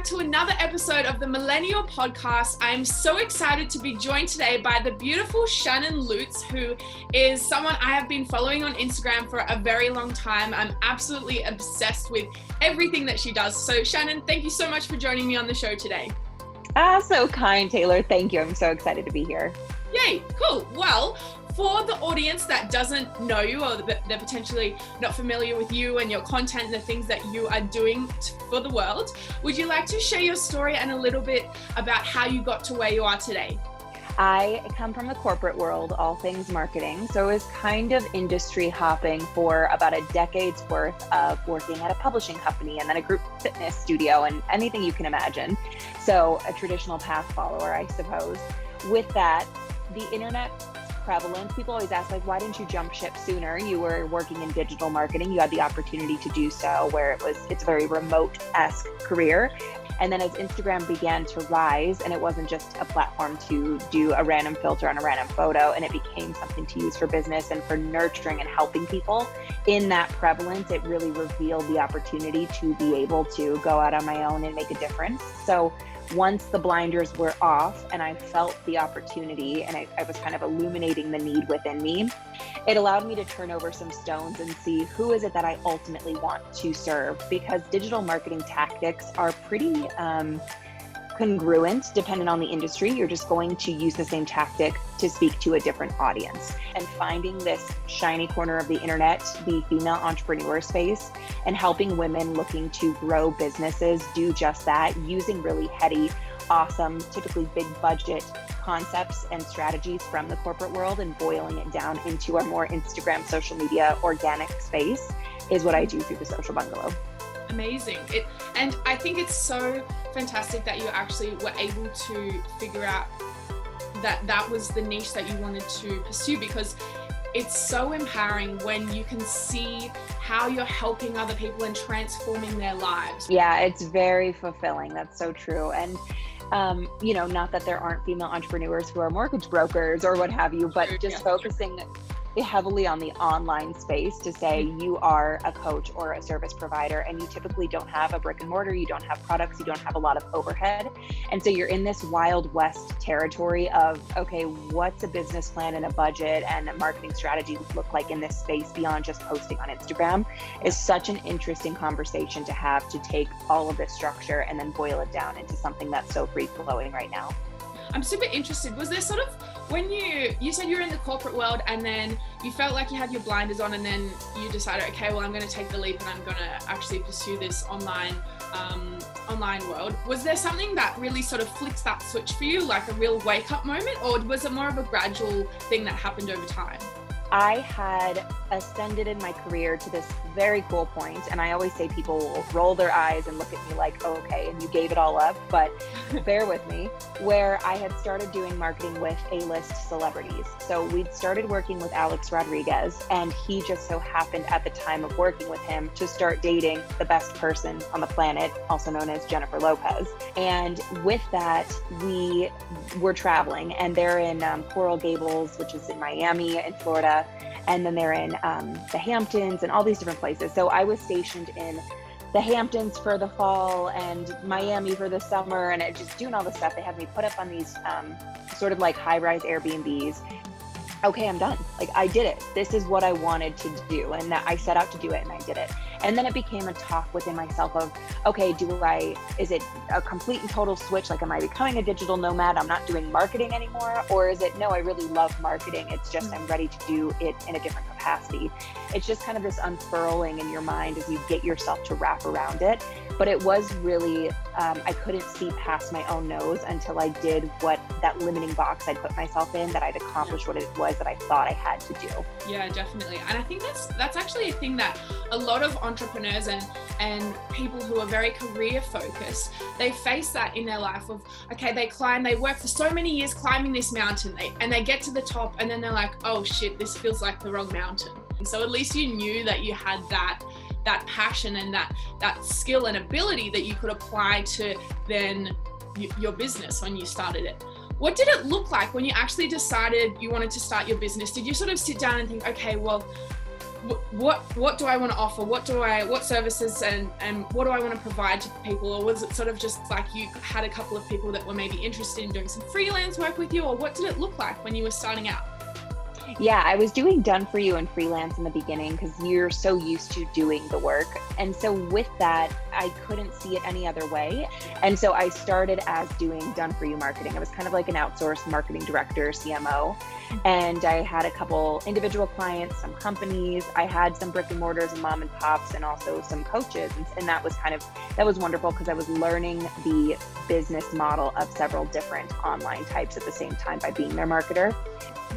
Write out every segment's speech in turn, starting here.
to another episode of the Millennial Podcast. I'm so excited to be joined today by the beautiful Shannon Lutz, who is someone I have been following on Instagram for a very long time. I'm absolutely obsessed with everything that she does. So Shannon, thank you so much for joining me on the show today. So kind, Taylor. Thank you. I'm so excited to be here. Yay, cool. Well, for the audience that doesn't know you or they're potentially not familiar with you and your content and the things that you are doing for the world, would you like to share your story and a little bit about how you got to where you are today? I come from the corporate world, all things marketing. So I was kind of industry hopping for about a decade's worth of working at a publishing company and then a group fitness studio and anything you can imagine. So a traditional path follower, I suppose. With that, the internet prevalent. People always ask, like, why didn't you jump ship sooner? You were working in digital marketing. You had the opportunity to do so where it's a very remote-esque career. And then as Instagram began to rise, and it wasn't just a platform to do a random filter on a random photo, and it became something to use for business and for nurturing and helping people, in that prevalence, it really revealed the opportunity to be able to go out on my own and make a difference. So once the blinders were off and I felt the opportunity and I was kind of illuminating the need within me, it allowed me to turn over some stones and see who is it that I ultimately want to serve, because digital marketing tactics are pretty congruent depending on the industry. You're just going to use the same tactic to speak to a different audience. And finding this shiny corner of the internet, the female entrepreneur space, and helping women looking to grow businesses do just that, using really heady, awesome, typically big budget concepts and strategies from the corporate world and boiling it down into a more Instagram, social media, organic space is what I do through the Social Bungalow. Amazing. And I think it's so fantastic that you actually were able to figure out that was the niche that you wanted to pursue, because it's so empowering when you can see how you're helping other people and transforming their lives. Yeah, it's very fulfilling. That's so true. And not that there aren't female entrepreneurs who are mortgage brokers or what have you, but just focusing heavily on the online space to say you are a coach or a service provider and you typically don't have a brick and mortar, you don't have products, you don't have a lot of overhead. And so you're in this Wild West territory of, okay, what's a business plan and a budget and a marketing strategy look like in this space beyond just posting on Instagram is such an interesting conversation to have, to take all of this structure and then boil it down into something that's so free flowing right now. I'm super interested. Was there sort of, when you said you were in the corporate world and then you felt like you had your blinders on and then you decided, okay, well, I'm going to take the leap and I'm going to actually pursue this online world. Was there something that really sort of flips that switch for you, like a real wake up moment, or was it more of a gradual thing that happened over time? I had ascended in my career to this very cool point, and I always say people will roll their eyes and look at me like, oh, okay, and you gave it all up, but bear with me, where I had started doing marketing with A-list celebrities. So we'd started working with Alex Rodriguez, and he just so happened at the time of working with him to start dating the best person on the planet, also known as Jennifer Lopez. And with that, we were traveling, and they're in Coral Gables, which is in Miami in Florida. And then they're in the Hamptons and all these different places. So I was stationed in the Hamptons for the fall and Miami for the summer, and just doing all this stuff. They had me put up on these sort of like high-rise Airbnbs. Okay, I'm done. Like, I did it. This is what I wanted to do. And I set out to do it and I did it. And then it became a talk within myself of, okay, is it a complete and total switch? Like, am I becoming a digital nomad? I'm not doing marketing anymore? Or is it, no, I really love marketing. It's just, I'm ready to do it in a different capacity. It's just kind of this unfurling in your mind as you get yourself to wrap around it. But it was really, I couldn't see past my own nose until I did what that limiting box I'd put myself in, that I'd accomplished what it was that I thought I had to do. Yeah, definitely. And I think that's actually a thing that a lot of entrepreneurs and people who are very career focused, they face that in their life of, okay, they work for so many years climbing this mountain, and they get to the top and then they're like, oh shit, this feels like the wrong mountain. And so at least you knew that you had that passion and that skill and ability that you could apply to then your business when you started it. What did it look like when you actually decided you wanted to start your business? Did you sort of sit down and think, okay, well, what do I want to offer? What services and what do I want to provide to people? Or was it sort of just like you had a couple of people that were maybe interested in doing some freelance work with you, or what did it look like when you were starting out? Yeah, I was doing done for you and freelance in the beginning because you're so used to doing the work. And so with that, I couldn't see it any other way. And so I started as doing done for you marketing. I was kind of like an outsourced marketing director, CMO. And I had a couple individual clients, some companies. I had some brick and mortars and mom and pops, and also some coaches. And that was wonderful because I was learning the business model of several different online types at the same time by being their marketer.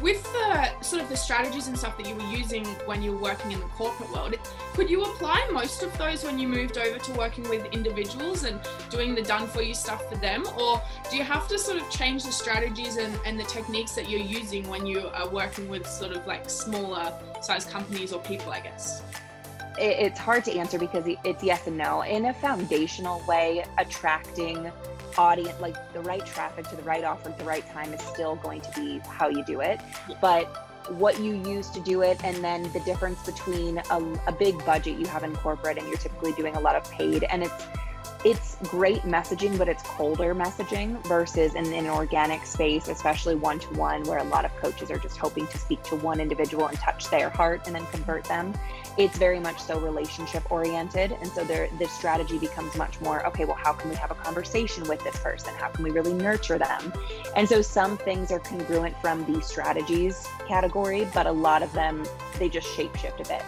With the sort of the strategies and stuff that you were using when you were working in the corporate world, could you apply most of those when you moved over to working with individuals and doing the done for you stuff for them? Or do you have to sort of change the strategies and the techniques that you're using when you are working with sort of like smaller size companies or people, I guess? It's hard to answer because it's yes and no. In a foundational way, attracting audience, like the right traffic to the right offer at the right time, is still going to be how you do it. But what you use to do it, and then the difference between a big budget you have in corporate and you're typically doing a lot of paid, and it's great messaging, but it's colder messaging versus in an organic space, especially one-to-one, where a lot of coaches are just hoping to speak to one individual and touch their heart and then convert them. It's very much so relationship oriented. And so the strategy becomes much more, okay, well, how can we have a conversation with this person? How can we really nurture them? And so some things are congruent from the strategies category, but a lot of them, they just shapeshift a bit.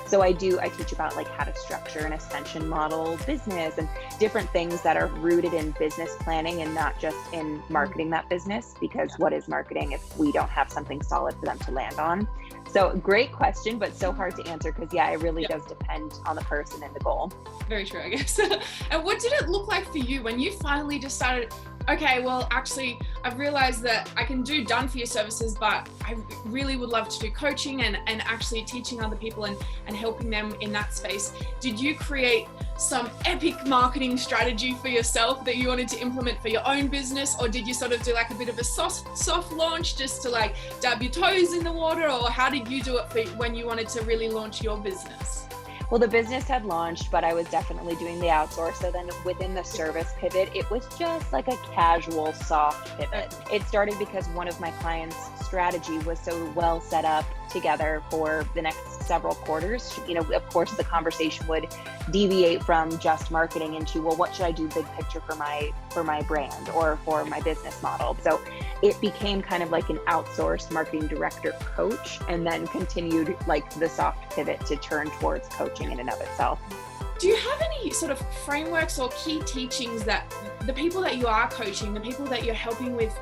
So I teach about like how to structure an ascension model business and different things that are rooted in business planning and not just in marketing that business, because what is marketing if we don't have something solid for them to land on? So great question, but so hard to answer because it really does depend on the person and the goal. Very true, I guess. And what did it look like for you when you finally decided, okay, well, actually, I've realized that I can do done for you services, but I really would love to do coaching and actually teaching other people and helping them in that space. Did you create some epic marketing strategy for yourself that you wanted to implement for your own business? Or did you sort of do like a bit of a soft launch just to like dab your toes in the water? Or how did you do it for when you wanted to really launch your business? Well, the business had launched, but I was definitely doing the outsource. So then within the service pivot, it was just like a casual, soft pivot. It started because one of my clients' strategy was so well set up together for the next several quarters. You know, of course, the conversation would deviate from just marketing into, well, what should I do big picture for my brand or for my business model? So it became kind of like an outsourced marketing director coach, and then continued like the soft pivot to turn towards coaching in and of itself. Do you have any sort of frameworks or key teachings that the people that you are coaching, the people that you're helping with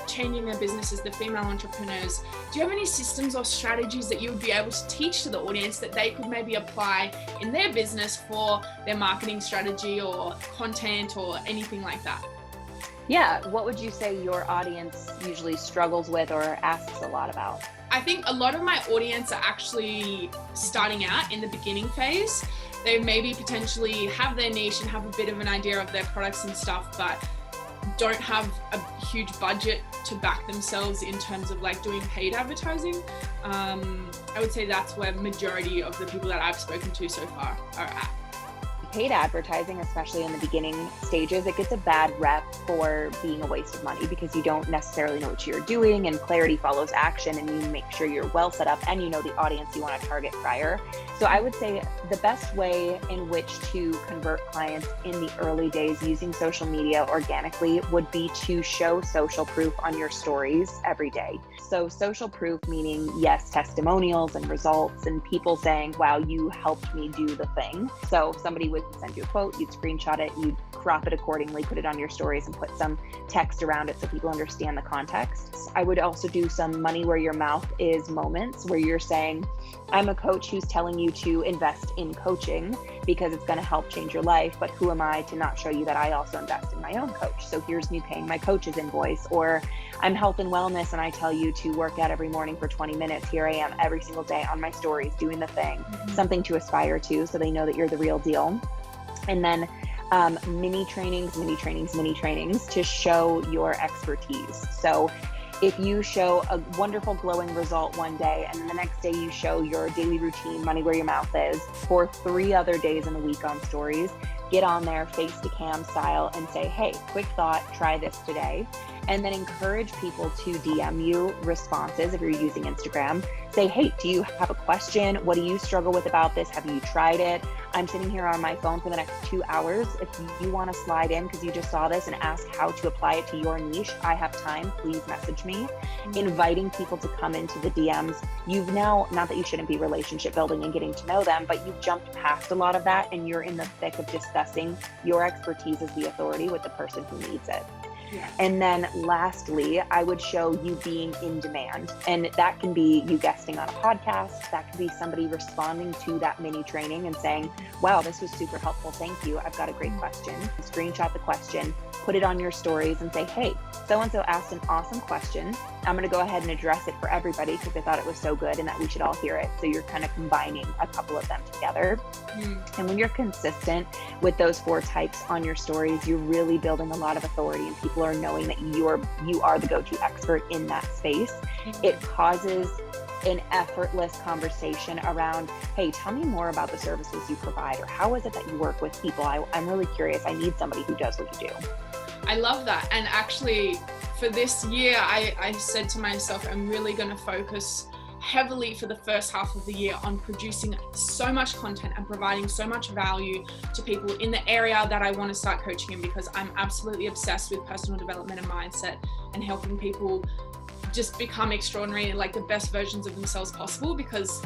changing their businesses, the female entrepreneurs, do you have any systems or strategies that you would be able to teach to the audience that they could maybe apply in their business for their marketing strategy or content or anything like that? Yeah, what would you say your audience usually struggles with or asks a lot about? I think a lot of my audience are actually starting out in the beginning phase. They maybe potentially have their niche and have a bit of an idea of their products and stuff, but don't have a huge budget to back themselves in terms of like doing paid advertising. I would say that's where majority of the people that I've spoken to so far are at. Paid advertising, especially in the beginning stages, it gets a bad rep for being a waste of money because you don't necessarily know what you're doing, and clarity follows action, and you make sure you're well set up and you know the audience you want to target prior. So I would say the best way in which to convert clients in the early days using social media organically would be to show social proof on your stories every day. So social proof meaning, yes, testimonials and results and people saying, wow, you helped me do the thing. So somebody would send you a quote, you'd screenshot it, you'd crop it accordingly, put it on your stories and put some text around it so people understand the context. I would also do some money where your mouth is moments where you're saying, I'm a coach who's telling you to invest in coaching because it's going to help change your life, but who am I to not show you that I also invest in my own coach? So here's me paying my coach's invoice. Or I'm health and wellness and I tell you to work out every morning for 20 minutes. Here I am every single day on my stories doing the thing, something to aspire to so they know that you're the real deal. And then mini trainings to show your expertise. So if you show a wonderful glowing result one day and then the next day you show your daily routine, money where your mouth is, for 3 other days in a week on stories, get on there face to cam style and say, hey, quick thought, try this today. And then encourage people to DM you responses if you're using Instagram. Say, hey, do you have a question? What do you struggle with about this? Have you tried it? I'm sitting here on my phone for the next 2 hours. If you want to slide in because you just saw this and ask how to apply it to your niche, I have time. Please message me. Inviting people to come into the DMs. You've now, not that you shouldn't be relationship building and getting to know them, but you've jumped past a lot of that and you're in the thick of discussing your expertise as the authority with the person who needs it. Yeah. And then lastly, I would show you being in demand. And that can be you guesting on a podcast. That could be somebody responding to that mini training and saying, wow, this was super helpful. Thank you. I've got a great question. Screenshot the question, put it on your stories and say, hey, so-and-so asked an awesome question. I'm going to go ahead and address it for everybody because I thought it was so good and that we should all hear it. So you're kind of combining a couple of them together. And when you're consistent with those 4 types on your stories, you're really building a lot of authority and people are knowing that you are the go-to expert in that space. It causes an effortless conversation around, hey, tell me more about the services you provide, or how is it that you work with people? I'm really curious. I need somebody who does what you do. I love that. And actually for this year, I said to myself, I'm really going to focus heavily for the first half of the year on producing so much content and providing so much value to people in the area that I want to start coaching in, because I'm absolutely obsessed with personal development and mindset and helping people just become extraordinary and like the best versions of themselves possible, because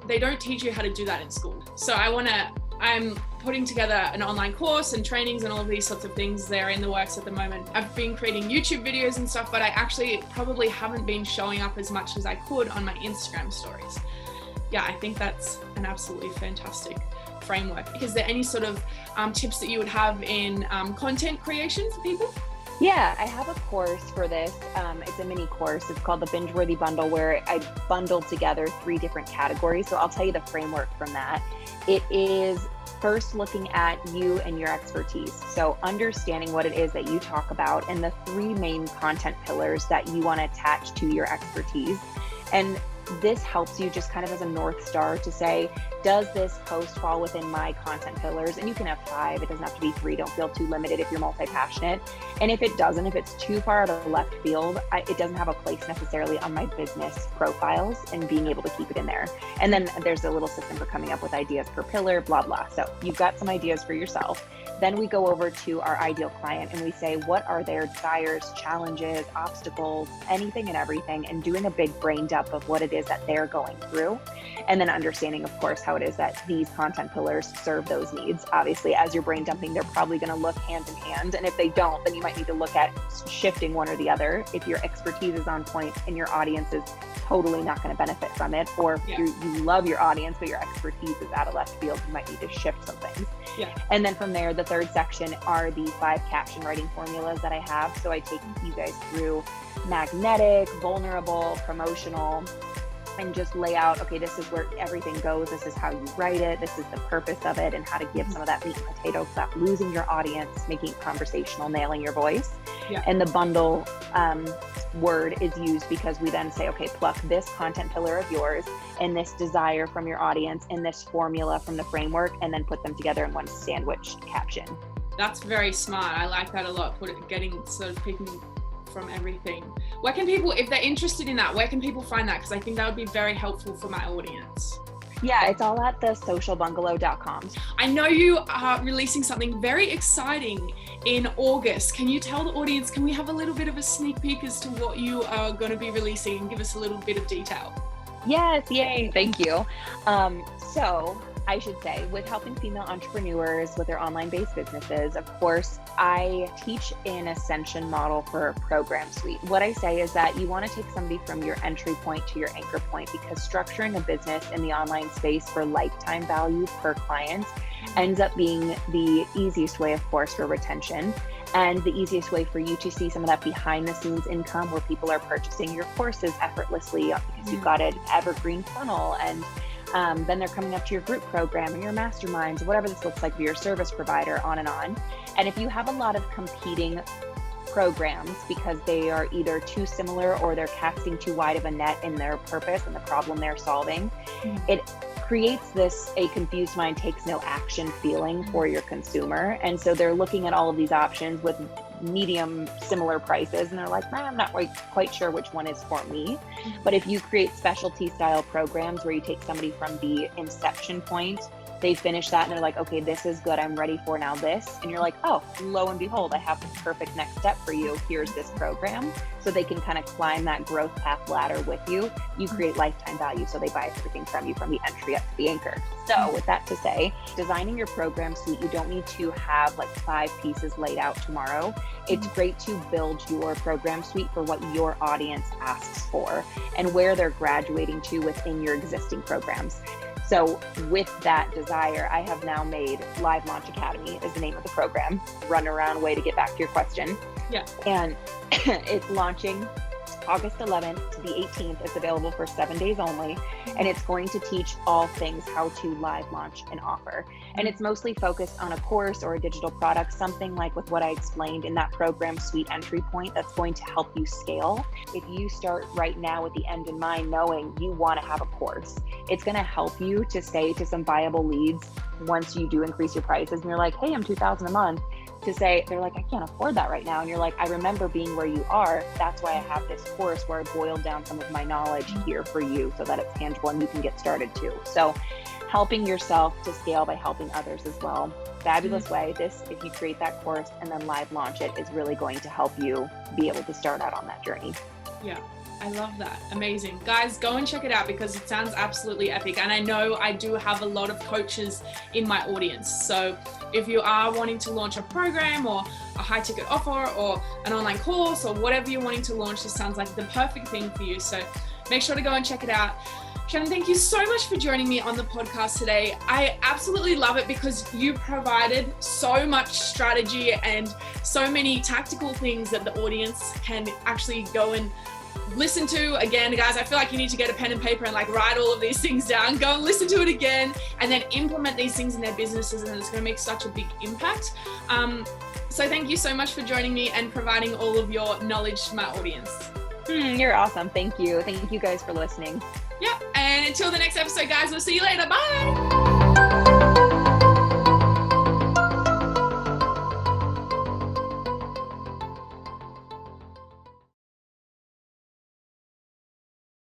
they don't teach you how to do that in school. So I'm putting together an online course and trainings and all of these sorts of things. They're in the works at the moment. I've been creating YouTube videos and stuff, but I actually probably haven't been showing up as much as I could on my Instagram stories. Yeah, I think that's an absolutely fantastic framework. Is there any sort of tips that you would have in content creation for people? Yeah, I have a course for this. It's a mini course. It's called the Binge-Worthy Bundle, where I bundled together 3 different categories. So I'll tell you the framework from that. It is first looking at you and your expertise. So understanding what it is that you talk about and the 3 main content pillars that you want to attach to your expertise. And this helps you just kind of as a North Star to say, does this post fall within my content pillars? And you can have 5, it doesn't have to be 3. Don't feel too limited if you're multi-passionate. And if it doesn't, if it's too far out of the left field, it doesn't have a place necessarily on my business profiles and being able to keep it in there. And then there's a little system for coming up with ideas per pillar, blah, blah. So you've got some ideas for yourself. Then we go over to our ideal client and we say, what are their desires, challenges, obstacles, anything and everything, and doing a big brain dump of what it is that they're going through. And then understanding, of course, how it is that these content pillars serve those needs. Obviously, as you're brain dumping, they're probably going to look hand in hand. And if they don't, then you might need to look at shifting one or the other. If your expertise is on point and your audience is totally not going to benefit from it, or if you love your audience, but your expertise is out of left field, you might need to shift some things. And then from there, the 3rd section are the 5 caption writing formulas that I have. So I take you guys through magnetic, vulnerable, promotional, and just lay out, okay, this is where everything goes. This is how you write it. This is the purpose of it, and how to give some of that meat and potatoes without losing your audience, making it conversational, nailing your voice. And the bundle word is used because we then say, okay, pluck this content pillar of yours and this desire from your audience and this formula from the framework, and then put them together in one sandwiched caption. That's very smart. I like that a lot. Getting sort of picking from everything. Where can people, if they're interested in that, where can people find that? Because I think that would be very helpful for my audience. Yeah, it's all at thesocialbungalow.com. I know you are releasing something very exciting in August. Can you tell the audience, can we have a little bit of a sneak peek as to what you are going to be releasing and give us a little bit of detail? Yes, yay, thank you. So I should say, with helping female entrepreneurs with their online-based businesses, of course, I teach an ascension model for a program suite. What I say is that you want to take somebody from your entry point to your anchor point, because structuring a business in the online space for lifetime value per client ends up being the easiest way, of course, for retention, and the easiest way for you to see some of that behind the scenes income where people are purchasing your courses effortlessly because you've got an evergreen funnel, and then they're coming up to your group program or your masterminds, whatever this looks like for your service provider, on and on. And if you have a lot of competing programs because they are either too similar or they're casting too wide of a net in their purpose and the problem they're solving. It creates a confused mind takes no action feeling for your consumer. And so they're looking at all of these options with medium similar prices and they're like, I'm not quite sure which one is for me. But if you create specialty style programs where you take somebody from the inception point, they finish that and they're like, okay, this is good, I'm ready for now this. And you're like, oh, lo and behold, I have the perfect next step for you. Here's this program. So they can kind of climb that growth path ladder with you. You create lifetime value. So they buy everything from you from the entry up to the anchor. So with that to say, designing your program suite, you don't need to have like 5 pieces laid out tomorrow. It's great to build your program suite for what your audience asks for and where they're graduating to within your existing programs. So with that desire, I have now made Live Launch Academy is the name of the program, run around way to get back to your question. Yeah. And it's launching August 11th to the 18th. It's available for 7 days only. And it's going to teach all things how to live launch an offer. And it's mostly focused on a course or a digital product, something like with what I explained in that program suite entry point that's going to help you scale. If you start right now with the end in mind, knowing you want to have a course, it's going to help you to say to some viable leads once you do increase your prices and you're like, hey, I'm $2,000 a month. To say, they're like, I can't afford that right now. And you're like, I remember being where you are. That's why I have this course where I boiled down some of my knowledge here for you so that it's tangible and you can get started too. So helping yourself to scale by helping others as well. Fabulous way. This, if you create that course and then live launch it, is really going to help you be able to start out on that journey. Yeah. I love that. Amazing. Guys, go and check it out because it sounds absolutely epic. And I know I do have a lot of coaches in my audience. So if you are wanting to launch a program or a high ticket offer or an online course or whatever you're wanting to launch, this sounds like the perfect thing for you. So make sure to go and check it out. Shannon, thank you so much for joining me on the podcast today. I absolutely love it because you provided so much strategy and so many tactical things that the audience can actually go and listen to again. Guys, I feel like you need to get a pen and paper and like write all of these things down, go and listen to it again, and then implement these things in their businesses, and it's going to make such a big impact. So thank you so much for joining me and providing all of your knowledge to my audience. You're awesome. Thank you. Thank you guys for listening. Yeah. And until the next episode, guys, we'll see you later. Bye.